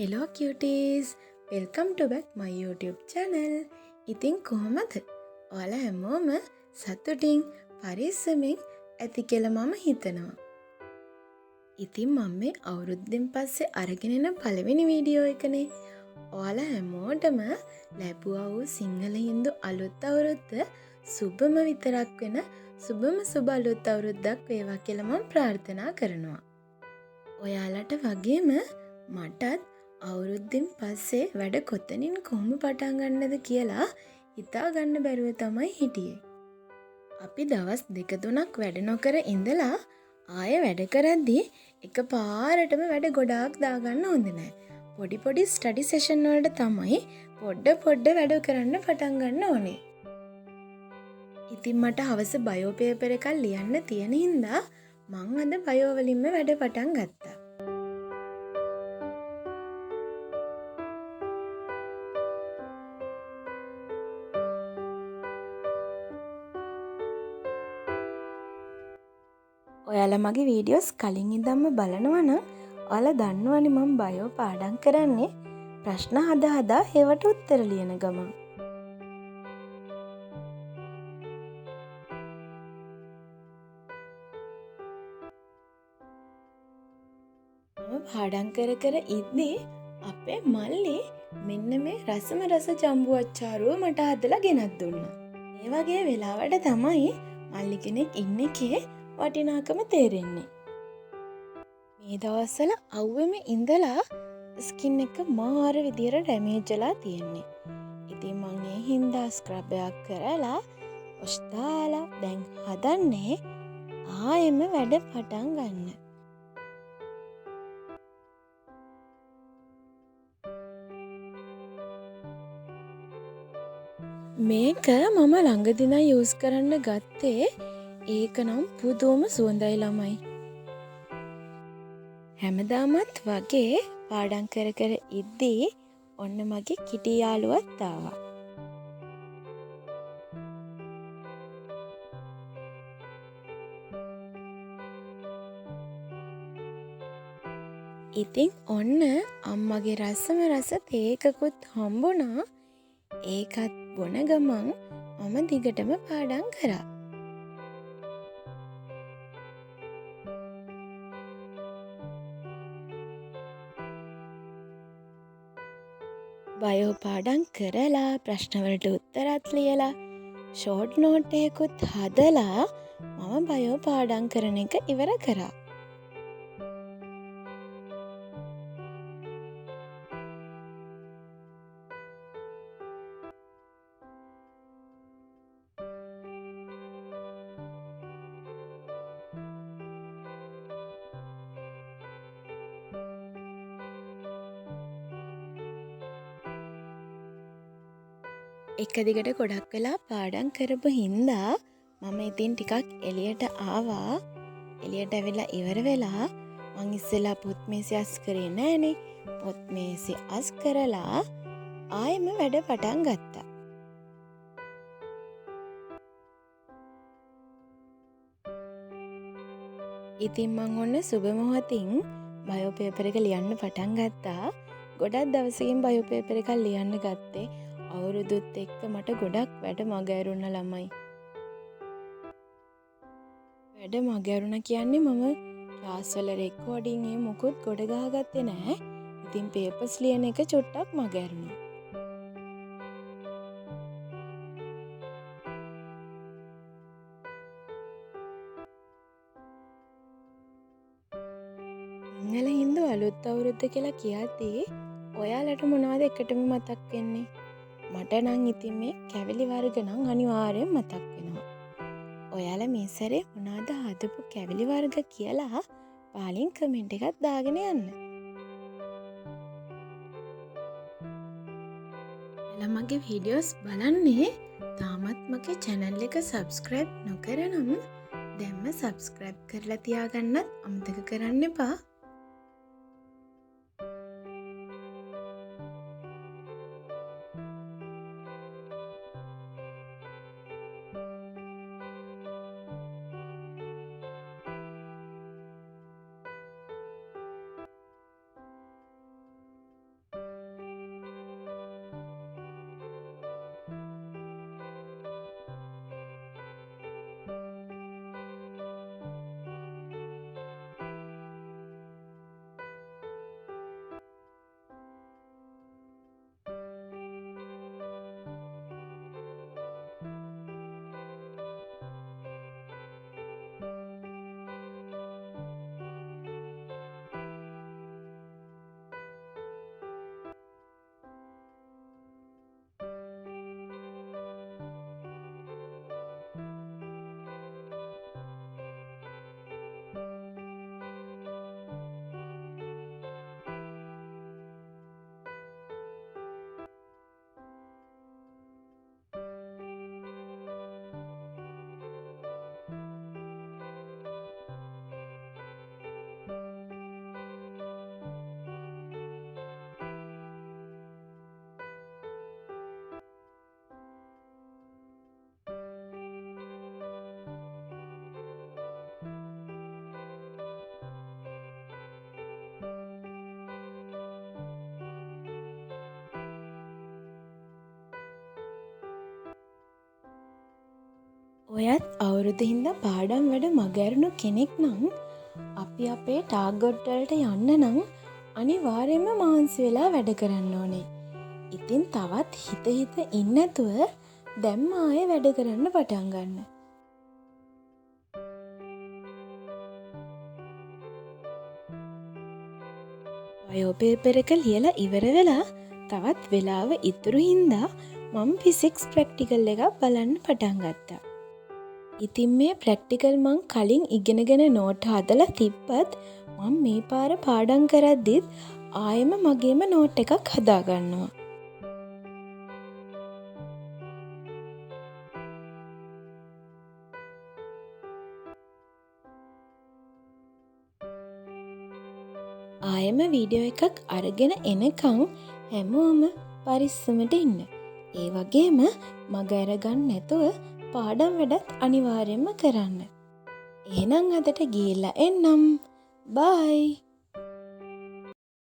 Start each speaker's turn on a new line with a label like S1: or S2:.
S1: Hello cuties! Welcome to back my YouTube channel. ඉතින් කොහොමද? ඔයාලා හැමෝම සතුටින් පරිස්සමින් ඇති කියලා මම හිතනවා. ඉතින් මම මේ අවුරුද්දෙන් පස්සේ අරගෙන එන පළවෙනි වීඩියෝ එකනේ. ඔයාලා හැමෝටම ලැබුවා වූ සිංහල හින්දු අලුත් අවුරුද්ද සුබම විතරක් වෙන සුබ අලුත් අවුරුද්දක් වේවා කියලා මම ප්‍රාර්ථනා කරනවා. ඔයාලට වගේම මටත් අවුරුද්දෙන් පස්සේ වැඩ කොතනින් කොහොම පටන් ගන්නද කියලා හිතා ගන්න බැරුව තමයි හිටියේ. අපි දවස් 2-3ක් වැඩ නොකර ඉඳලා ආයෙ වැඩ කරද්දී එකපාරටම වැඩ ගොඩාක් දාගන්න හොඳ නැහැ. පොඩි ස්ටඩි සෙෂන් වලට තමයි පොඩ වැඩ කරන්න පටන් ගන්න ඕනේ. ඉතින් මට හවස බයෝ පේපර් එකක් ලියන්න තියෙන හින්දා මං අද බයෝ වලින්ම වැඩ පටන් ගත්තා. ඔයාලා මගේ වීඩියෝස් කලින් ඉඳන්ම බලනවා නම් ඔයාලා දන්නවනේ මම බයෝ පාඩම් කරන්නේ ප්‍රශ්න හදා ඒවට උත්තර ලියන ගමන්. මම පාඩම් කර ඉද්දී අපේ මල්ලි මෙන්න මේ රස ජම්බු අච්චාරුව මට හදලා ගෙනත් දුන්නා. මේ වගේ වෙලාවට තමයි මල්ලි කෙනෙක් ඉන්න එකේ වටිනාකම තේරෙන්නේ. මේ දවස්වල අවුවෙම ඉඳලා ස්කින් එක මාර විදියට ඩැමේජ් වෙලා තියෙන්නේ. ඉතින් මං ඒ හින්දා ස්ක්‍රබ් එකක් කරලා වොෂ් දාලා දැන් හදන්නේ ආයෙම වැඩ පටන් ගන්න. මේක මම ළඟදී නම් යූස් කරන්න ගත්තේ ඒක නම් පුදුම සුවඳයි ළමයි. හැමදාමත් වගේ පාඩම් කර ඉද්දී ඔන්න මගේ කිටි යාළුවත් ආවා. ඉතින් ඔන්න අම්මගේ රස තේ එකකුත් හම්බුණා. ඒකත් බොන ගමන් මම දිගටම පාඩම් කරා. බයෝ පාඩම් කරලා ප්‍රශ්නවලට උත්තරත් ලියලා ෂෝට් නෝට් එකකුත් හදලා මම බයෝ පාඩම් කරන එක ඉවර කරා. එක දිගට ගොඩක් වෙලා පාඩම් කරපු හින්දා මම ඉතින් ටිකක් එළියට ආවා. එළියට ඇවිල්ලා ඉවර වෙලා මං ඉස්සෙල්ලා පොත් මේසෙ අස් කරේ නෑනේ. පොත් මේසෙ අස් කරලා ආයෙම වැඩ පටන් ගත්තා. ඉතින් මං ඔන්න සුබ මොහොතින් බයෝ පේපර් එක ලියන්න පටන් ගත්තා. ගොඩක් දවසකින් බයෝ පේපර් එකක් ලියන්න ගත්තේ. අවුරුදුත් එක්ක මට ගොඩක් වැඩ මගහැරුණ ළමයි. වැඩ මගහැරුණ කියන්නේ මම ක්ලාස් වල රෙකෝඩින් මොකුත් ගොඩ ගහගත්තේ නැහැ. ඉතින් පේපර්ස් ලියන එක චුට්ටක් මගහැරුණා. සිංහල හින්දු අලුත් අවුරුද්ද කියලා කියද්දී ඔයාලට මොනවද එකටම මතක් වෙන්නේ? මට නම් ඉතින් මේ කැවිලි වර්ග නම් අනිවාර්යෙන් මතක් වෙනවා. ඔයාලා මේ සැරේ මොනවද හදපු කැවිලි වර්ග කියලා පාලින් කමෙන්ට් එකක් දාගෙන යන්න. ඔයාලා මගේ වීඩියෝස් බලන්නේ තාමත් මගේ channel එක subscribe නොකරනම් දැන්ම subscribe කරලා තියාගන්නත් අමතක කරන්න එපා. ඔයත් අවුරුදු හින්දා පාඩම් වැඩ මගැරුණු කෙනෙක් නම් අපි අපේ ටාගට් වලට යන්න නම් අනිවාර්යයෙන්ම මහන්සි වෙලා වැඩ කරන්න ඕනේ. ඉතින් තවත් හිත ඉන්නේ නැතුව දැම්ම ආයේ වැඩ කරන්න පටන් ගන්න. බයෝ පේපර් එක ලියලා ඉවර වෙලා තවත් වෙලාව ඉතුරු හින්දා මම ෆිසික්ස් ප්‍රැක්ටිකල් එකක් බලන්න පටන් ගත්තා. ඉතින් මේ ප්‍රැක්ටිකල් මං කලින් ඉගෙනගෙන නෝට් හදලා තිබ්බත් මම මේ පාර පාඩම් කරද්දිත් ආයෙම මගේම නෝට් එකක් හදා ගන්නවා. ආයෙම වීඩියෝ එකක් අරගෙන එනකං හැමෝම පරිස්සමට ඉන්න. ඒ වගේම මග අරගන්න නැතුව පාඩම් වැඩත් අනිවාර්යයෙන්ම කරන්න. එහෙනම් අදට ගිහිල්ලා එන්නම්. බයි.